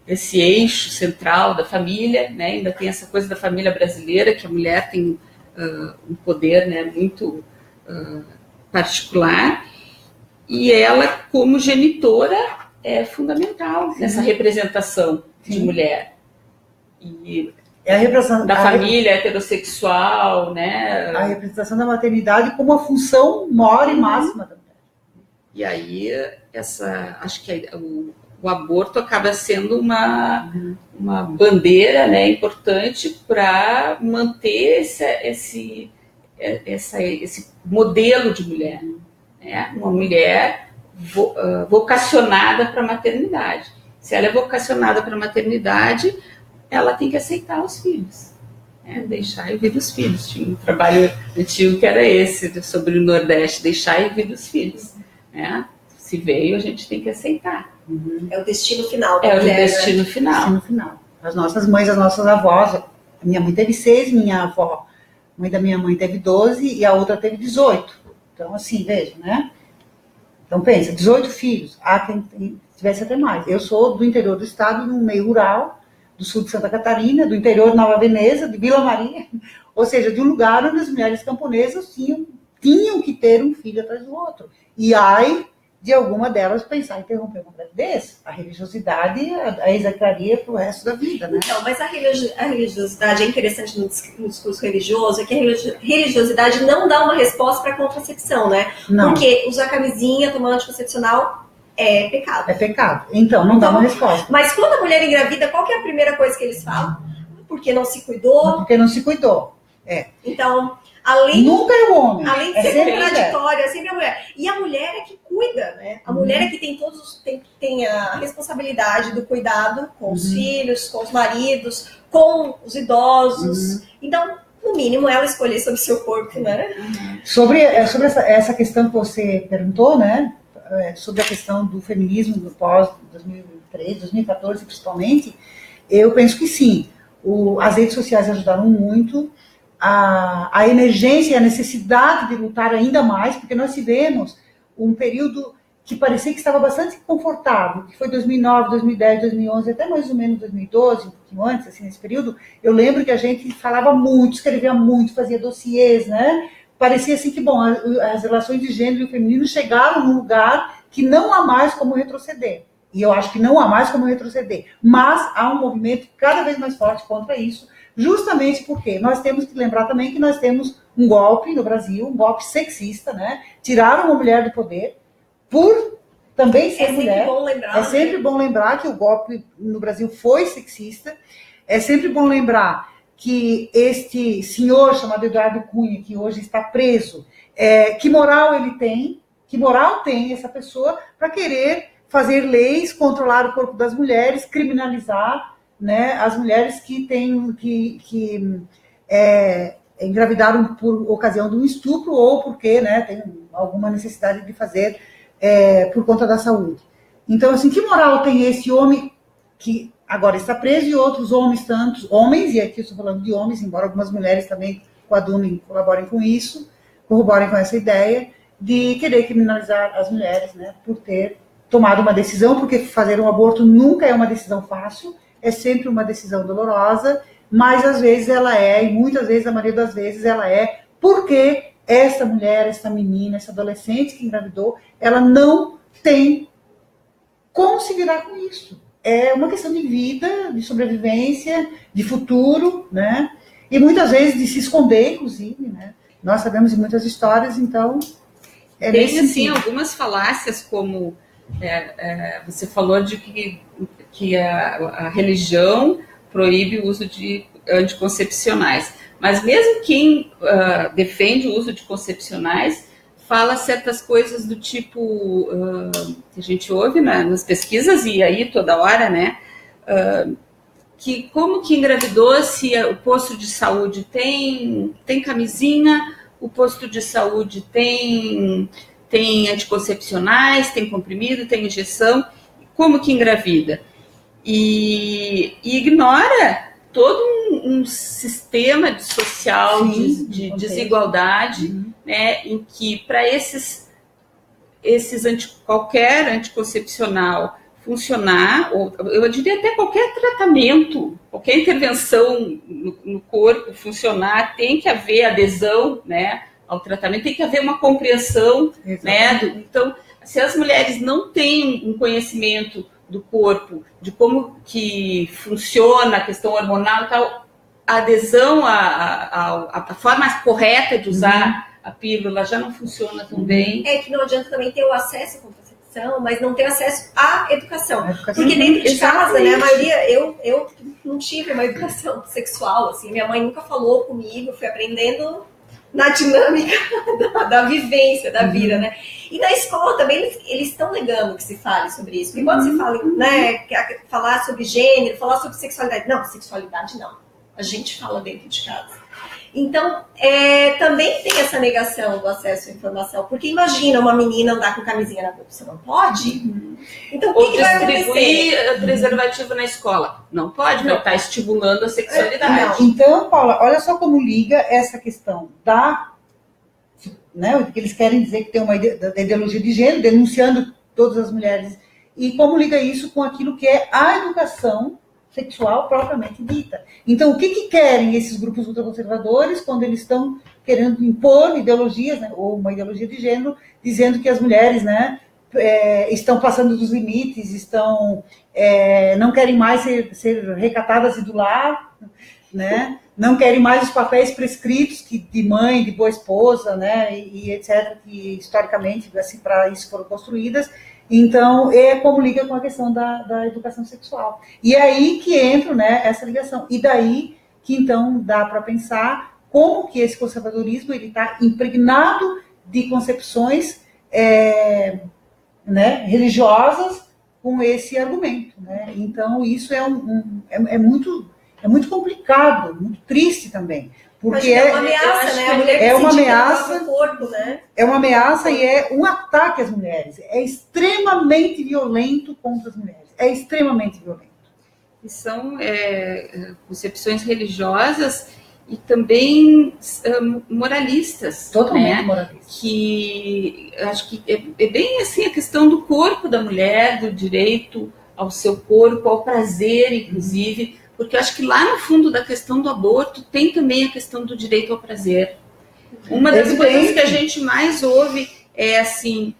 S2: esse eixo central da família, né? Ainda tem essa coisa da família brasileira, que a mulher tem um poder, né, muito particular, e ela, como genitora, é fundamental nessa representação de mulher. E
S3: a representação
S2: da família heterossexual, né?
S3: A representação da maternidade como a função maior e máxima da mulher.
S2: E aí, acho que o aborto acaba sendo uma bandeira, né, importante para manter esse modelo de mulher, né? Uma mulher vocacionada para a maternidade. Se ela é vocacionada para a maternidade, ela tem que aceitar os filhos, né? Deixar e vir os filhos. Tinha um trabalho antigo que era esse, sobre o Nordeste, deixar e vir os filhos, né? Se veio, a gente tem que aceitar.
S1: É o destino final da
S2: mulher.
S1: É o
S2: destino final.
S3: As nossas mães, as nossas avós, a minha mãe teve 6, minha avó, a mãe da minha mãe teve 12 e a outra teve 18. Então, assim, veja, né? Então, pensa, 18 filhos. Há quem tivesse até mais. Eu sou do interior do estado, no meio rural, do sul de Santa Catarina, do interior de Nova Veneza, de Vila Maria, ou seja, de um lugar onde as mulheres camponesas tinham que ter um filho atrás do outro. E ai de alguma delas pensar em interromper uma gravidez. A religiosidade a execraria para o resto da vida, né?
S1: Então, mas a religiosidade é interessante no discurso religioso, é que a religiosidade não dá uma resposta para a contracepção, né?
S3: Não.
S1: Porque usar camisinha, tomar anticoncepcional é pecado.
S3: É pecado. Então, não dá uma resposta.
S1: Mas quando a mulher engravida, qual que é a primeira coisa que eles falam? Porque não se cuidou.
S3: Porque não se cuidou.
S1: Então,
S3: nunca é o homem.
S1: Além de ser contraditória, é sempre a mulher. E a mulher é que cuida, né? A mulher é que tem a responsabilidade do cuidado com os filhos, com os maridos, com os idosos. Então, no mínimo, ela escolher sobre o seu corpo, né?
S3: Sobre essa questão que você perguntou, né? Sobre a questão do feminismo do pós-2013, 2014 principalmente, eu penso que sim. As redes sociais ajudaram muito. A emergência e a necessidade de lutar ainda mais, porque nós tivemos um período que parecia que estava bastante confortável, que foi 2009, 2010, 2011, até mais ou menos 2012, um pouquinho antes, assim, nesse período. Eu lembro que a gente falava muito, escrevia muito, fazia dossiês, né? Parecia assim que, bom, as relações de gênero e o feminino chegaram num lugar que não há mais como retroceder. E eu acho que não há mais como retroceder. Mas há um movimento cada vez mais forte contra isso, justamente porque nós temos que lembrar também que nós temos um golpe no Brasil, um golpe sexista, né? Tiraram uma mulher do poder por também ser mulher. É sempre bom lembrar que o golpe no Brasil foi sexista. É sempre bom lembrar que este senhor chamado Eduardo Cunha, que hoje está preso, que moral ele tem? Que moral tem essa pessoa para querer fazer leis, controlar o corpo das mulheres, criminalizar, né, as mulheres que engravidaram por ocasião de um estupro ou porque, né, tem alguma necessidade de fazer por conta da saúde. Então, assim, que moral tem esse homem que agora está preso e outros homens, tantos homens, e aqui eu estou falando de homens, embora algumas mulheres também coadunem, colaborem com isso, corroborem com essa ideia de querer criminalizar as mulheres, né, por ter tomado uma decisão, porque fazer um aborto nunca é uma decisão fácil, é sempre uma decisão dolorosa, mas às vezes ela e muitas vezes, a maioria das vezes ela porque essa mulher, essa menina, essa adolescente que engravidou, ela não tem como se virar com isso. É uma questão de vida, de sobrevivência, de futuro, né? E muitas vezes de se esconder, inclusive, né? Nós sabemos de muitas histórias, então...
S2: Tem, assim, algumas falácias, como você falou de que a religião proíbe o uso de anticoncepcionais. Mas mesmo quem defende o uso de concepcionais fala certas coisas do tipo que a gente ouve nas pesquisas e aí toda hora, né? Que como que engravidou se o posto de saúde tem camisinha, o posto de saúde tem tem anticoncepcionais, tem comprimido, tem injeção, como que engravida? E ignora todo um sistema social de desigualdade, né, em que para qualquer anticoncepcional funcionar, ou eu diria até qualquer tratamento, qualquer intervenção no corpo funcionar, tem que haver adesão, né, ao tratamento, tem que haver uma compreensão, né, então, se as mulheres não têm um conhecimento do corpo, de como que funciona a questão hormonal e tal, a adesão à forma correta de usar a pílula já não funciona tão bem.
S1: É que não adianta também ter o acesso à contracepção, mas não ter acesso à educação. Porque dentro de casa, né, a maioria, eu não tive uma educação sexual, assim, minha mãe nunca falou comigo, fui aprendendo na dinâmica da vivência, da vida, né? E na escola também eles estão negando que se fale sobre isso. Porque quando se fala, né, falar sobre gênero, falar sobre sexualidade, não, sexualidade não. A gente fala dentro de casa. Então, também tem essa negação do acesso à informação. Porque imagina uma menina andar com camisinha na bolsa, não pode? Então, o que vai acontecer?
S2: Distribuir preservativo na escola. Não pode, vai estar estimulando a sexualidade.
S3: Então, Paula, olha só como liga essa questão né, que eles querem dizer que tem uma ideologia de gênero, denunciando todas as mulheres, e como liga isso com aquilo que é a educação sexual propriamente dita. Então, o que querem esses grupos ultraconservadores quando eles estão querendo impor ideologias, né, ou uma ideologia de gênero, dizendo que as mulheres, né, estão passando dos limites, não querem mais ser recatadas e do lar, né, não querem mais os papéis prescritos de mãe, de boa esposa, né, e etc., que historicamente, assim, para isso foram construídas. Então, é como liga com a questão da educação sexual. E é aí que entra, né, essa ligação. E daí que, então, dá para pensar como que esse conservadorismo está impregnado de concepções né, religiosas com esse argumento. Né? Então, isso é muito complicado, muito triste também. Porque
S1: é uma ameaça, né? A mulher
S3: é uma ameaça,
S1: no corpo, né?
S3: É uma ameaça e é um ataque às mulheres. É extremamente violento contra as mulheres. É extremamente violento.
S2: E são concepções religiosas e também moralistas.
S3: Totalmente,
S2: né?
S3: Moralistas.
S2: Que acho que é bem assim a questão do corpo da mulher, do direito ao seu corpo, ao prazer, inclusive. Porque eu acho que lá no fundo da questão do aborto tem também a questão do direito ao prazer. Uma das coisas que a gente mais ouve é assim,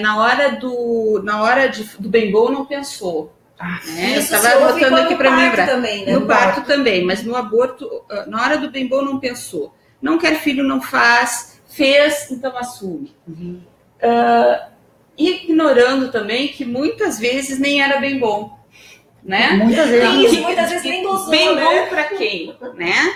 S2: na hora do bem bom não pensou. Né? Eu estava botando aqui para mim lembrar.
S1: Também, né?
S2: No parto também, mas no aborto, na hora do bem bom não pensou. Não quer filho, não faz. Fez, então assume. Ignorando também que muitas vezes nem era bem bom. Né?
S3: Muitas
S1: vezes nem gostou,
S2: bem
S1: né?
S2: bom para quem, né?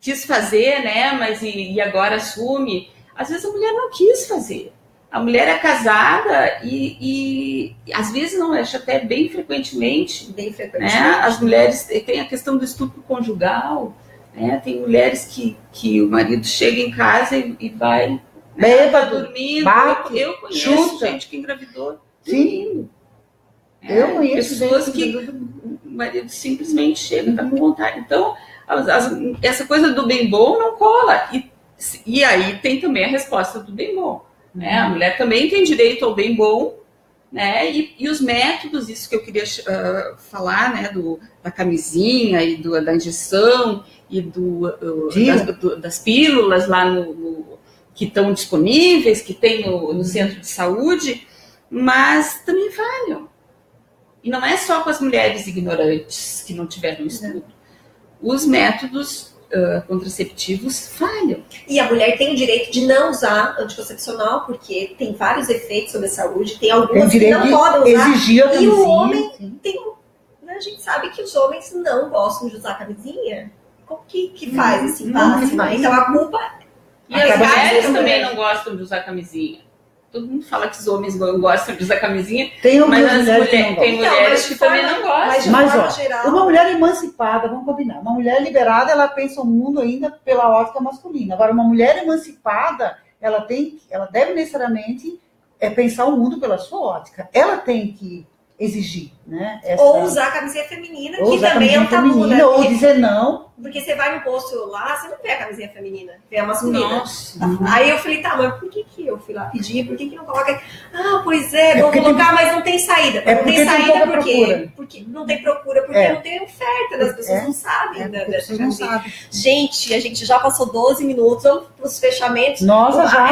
S2: Quis fazer, né? Mas e agora assume. Às vezes a mulher não quis fazer. A mulher é casada e às vezes não, acho até bem frequentemente. Né? As mulheres tem a questão do estupro conjugal. Né? Tem mulheres que o marido chega em casa e vai
S3: bêbado,
S2: dormindo.
S3: bate,
S2: eu conheço
S3: chuta.
S2: gente que engravidou.
S3: Sim. Eu conheço
S2: pessoas que o marido simplesmente chega, está com vontade. Então, essa coisa do bem bom não cola. E aí tem também a resposta do bem bom. Né? A mulher também tem direito ao bem bom, né? E os métodos, isso que eu queria falar, né? Da camisinha e da injeção e das pílulas lá que estão disponíveis, que tem no centro de saúde, mas também falham. E não é só com as mulheres ignorantes que não tiveram estudo. Os métodos contraceptivos falham.
S1: E a mulher tem o direito de não usar anticoncepcional, porque tem vários efeitos sobre a saúde, tem algumas que não podem usar.
S3: Exigir a camisinha,
S1: e o homem a gente sabe que os homens não gostam de usar camisinha. Como que faz assim? Então a culpa...
S2: E as mulheres também não gostam de usar camisinha. todo mundo fala que os homens gostam de usar camisinha,
S3: Tem
S2: mas
S3: algumas mulheres que não
S2: tem
S3: gostam.
S2: mulheres que também não gostam.
S3: Mas, ó, uma mulher emancipada, vamos combinar, uma mulher liberada, ela pensa o mundo ainda pela ótica masculina. Agora, uma mulher emancipada, ela deve necessariamente pensar o mundo pela sua ótica. Ela tem que exigir, né?
S1: Ou usar a camisinha feminina, que também é um tabu, né?
S3: Ou dizer não.
S1: Porque você vai no posto lá, você não vê a camisinha feminina, vê a masculina.
S2: Nossa.
S1: Aí eu falei, tá, mas por que eu fui lá pedir? Por que não coloca? Ah, pois é, vou colocar, mas não tem saída. Não tem saída por quê? Porque não tem procura, porque não tem oferta, as pessoas não sabem dessa camisinha. Gente, a gente já passou 12 minutos, vamos para os fechamentos.
S3: Nossa, já?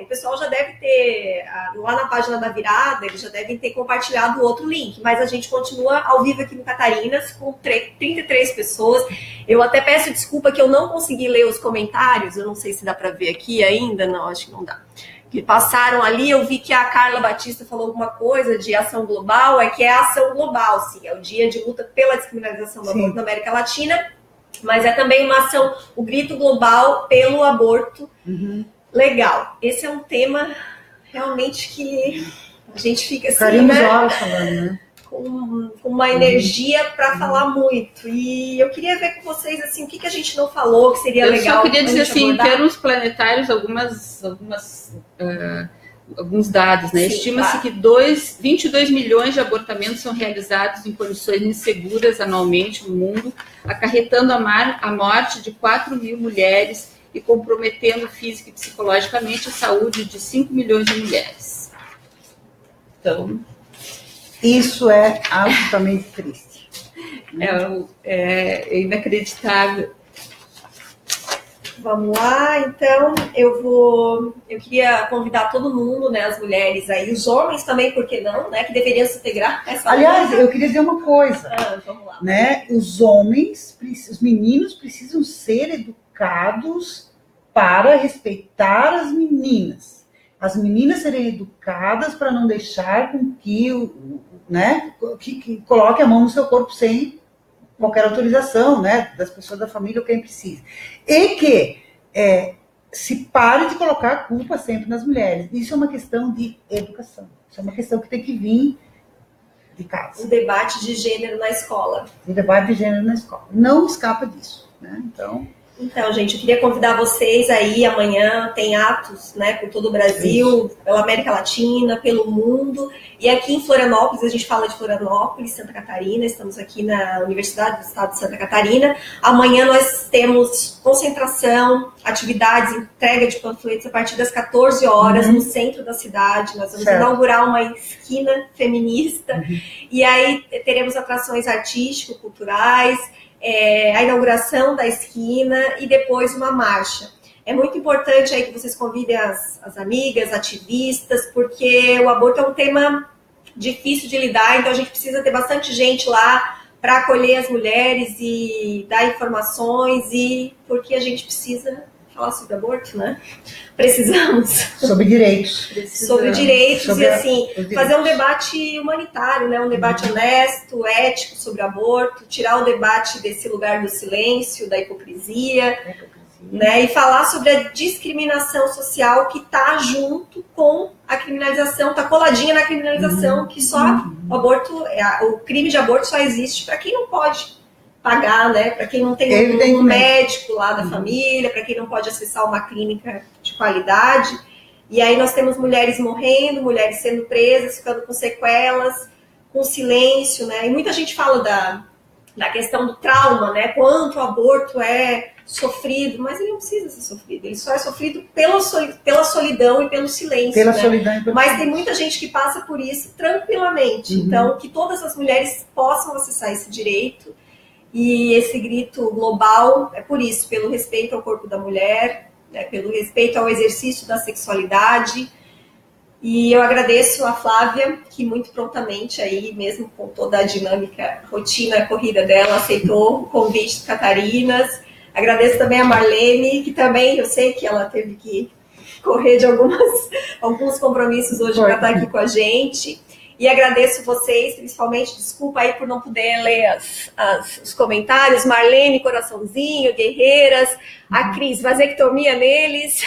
S1: O pessoal já deve ter, lá na página da Virada, eles já devem ter compartilhado o outro link, mas a gente continua ao vivo aqui no Catarinas com 33 pessoas. Eu até peço desculpa que eu não consegui ler os comentários, eu não sei se dá para ver aqui ainda, não, acho que não dá. Que passaram ali, eu vi que a Carla Batista falou alguma coisa de ação global, que é a ação global, sim, é o dia de luta pela descriminalização do aborto na América Latina, mas é também uma ação, o grito global pelo aborto legal. Esse é um tema realmente que a gente fica assim, né?
S3: Horas falando, né?
S1: Com uma energia para falar muito. E eu queria ver com vocês assim, o que a gente não falou, que seria legal.
S2: Eu só queria dizer assim, em termos planetários, alguns dados, né? Estima-se que 22 milhões de abortamentos são realizados em condições inseguras anualmente no mundo, acarretando a morte de 4 mil mulheres e comprometendo física e psicologicamente a saúde de 5 milhões de mulheres. Então,
S3: isso é absolutamente triste.
S2: É inacreditável.
S1: Vamos lá, então eu queria convidar todo mundo, né, as mulheres aí, os homens também, por que não, né, que deveriam se integrar nessa
S3: Aliás, eu queria dizer uma coisa,
S1: vamos lá.
S3: Né, os meninos precisam ser educados para respeitar as meninas. As meninas serem educadas para não deixar com que coloque a mão no seu corpo sem qualquer autorização, né, das pessoas da família ou quem precisa. E que se pare de colocar a culpa sempre nas mulheres. Isso é uma questão de educação. Isso é uma questão que tem que vir de casa.
S1: O debate de gênero na escola.
S3: O debate de gênero na escola. Não escapa disso, né?
S1: Então, gente, eu queria convidar vocês aí, amanhã tem atos, né, por todo o Brasil, pela América Latina, pelo mundo, e aqui em Florianópolis, a gente fala de Florianópolis, Santa Catarina, estamos aqui na Universidade do Estado de Santa Catarina. Amanhã nós temos concentração, atividades, entrega de panfletos a partir das 14 horas no centro da cidade. Nós vamos inaugurar uma esquina feminista, e aí teremos atrações artístico-culturais, a inauguração da esquina e depois uma marcha. É muito importante aí que vocês convidem as amigas, ativistas, porque o aborto é um tema difícil de lidar, então a gente precisa ter bastante gente lá para acolher as mulheres e dar informações, e porque a gente precisa falar sobre aborto, né? Precisamos. Sobre direitos. Sobre direitos e, assim, fazer um debate humanitário, né? Um debate honesto, ético sobre aborto, tirar o debate desse lugar do silêncio, da hipocrisia, né? E falar sobre a discriminação social que está junto com a criminalização, está coladinha na criminalização, que só o aborto, o crime de aborto só existe para quem não pode pagar, né? Para quem não tem um médico lá da família, para quem não pode acessar uma clínica de qualidade. E aí nós temos mulheres morrendo, mulheres sendo presas, ficando com sequelas, com silêncio, né? E muita gente fala da questão do trauma, né? Quanto o aborto é sofrido, mas ele não precisa ser sofrido, ele só é sofrido pela solidão e pelo silêncio. Mas tem muita gente que passa por isso tranquilamente. Então, que todas as mulheres possam acessar esse direito. E esse grito global é por isso, pelo respeito ao corpo da mulher, né, pelo respeito ao exercício da sexualidade. E eu agradeço a Flávia, que muito prontamente, aí, mesmo com toda a dinâmica, rotina, corrida dela, aceitou o convite de Catarinas. Agradeço também a Marlene, que também eu sei que ela teve que correr de alguns compromissos hoje para estar aqui com a gente. E agradeço vocês, principalmente, desculpa aí por não poder ler os comentários. Marlene, coraçãozinho, guerreiras. A Cris, vasectomia neles.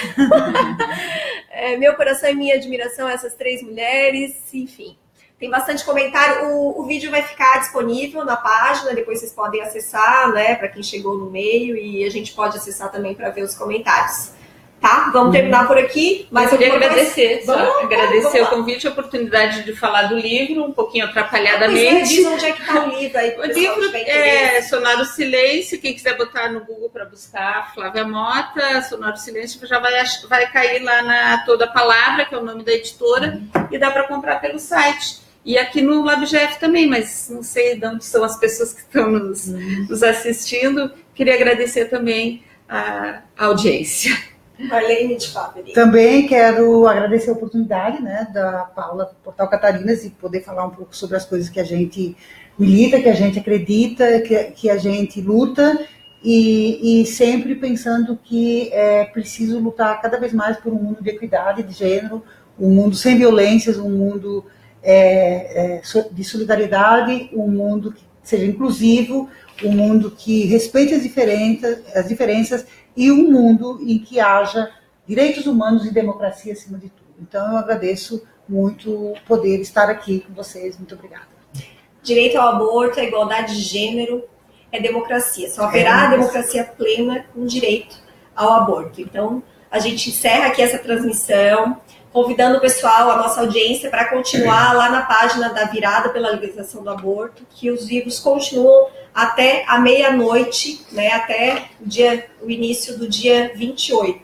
S1: Meu coração e minha admiração a essas 3 mulheres. Enfim, tem bastante comentário. O vídeo vai ficar disponível na página, depois vocês podem acessar, né, para quem chegou no meio, e a gente pode acessar também para ver os comentários. Tá? Vamos terminar por aqui.
S2: Mas eu queria agradecer, agradecer o convite, a oportunidade de falar do livro, um pouquinho atrapalhadamente.
S1: Diz onde é que está o livro aí.
S2: O livro é Sonoro Silêncio, quem quiser botar no Google para buscar Flávia Mota, Sonoro Silêncio, já vai cair lá na Toda Palavra, que é o nome da editora, e dá para comprar pelo site. E aqui no LabGef também, mas não sei de onde são as pessoas que estão nos assistindo. Queria agradecer também a audiência.
S1: Marlene de Fábio.
S3: Também quero agradecer a oportunidade, né, da Paula Portal Catarinas e poder falar um pouco sobre as coisas que a gente milita, que a gente acredita, que a gente luta e sempre pensando que é preciso lutar cada vez mais por um mundo de equidade de gênero, um mundo sem violências, um mundo de solidariedade, um mundo que seja inclusivo, um mundo que respeite as diferenças e um mundo em que haja direitos humanos e democracia acima de tudo. Então, eu agradeço muito poder estar aqui com vocês. Muito obrigada.
S1: Direito ao aborto, a igualdade de gênero, é democracia. Só haverá democracia plena com direito ao aborto. Então, a gente encerra aqui essa transmissão, convidando o pessoal, a nossa audiência, para continuar lá na página da Virada pela Legalização do Aborto, que os vivos continuam até a meia-noite, né, até o início do dia 28.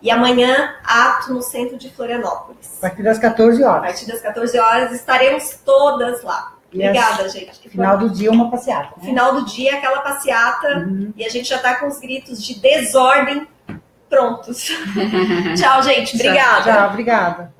S1: E amanhã, ato no centro de Florianópolis.
S3: A partir das 14 horas.
S1: A partir das 14 horas, estaremos todas lá. Obrigada, gente.
S3: Final do dia, uma passeata. Né?
S1: Final do dia, aquela passeata. E a gente já está com os gritos de desordem prontos. Tchau, gente. Obrigada.
S3: Tchau, obrigada.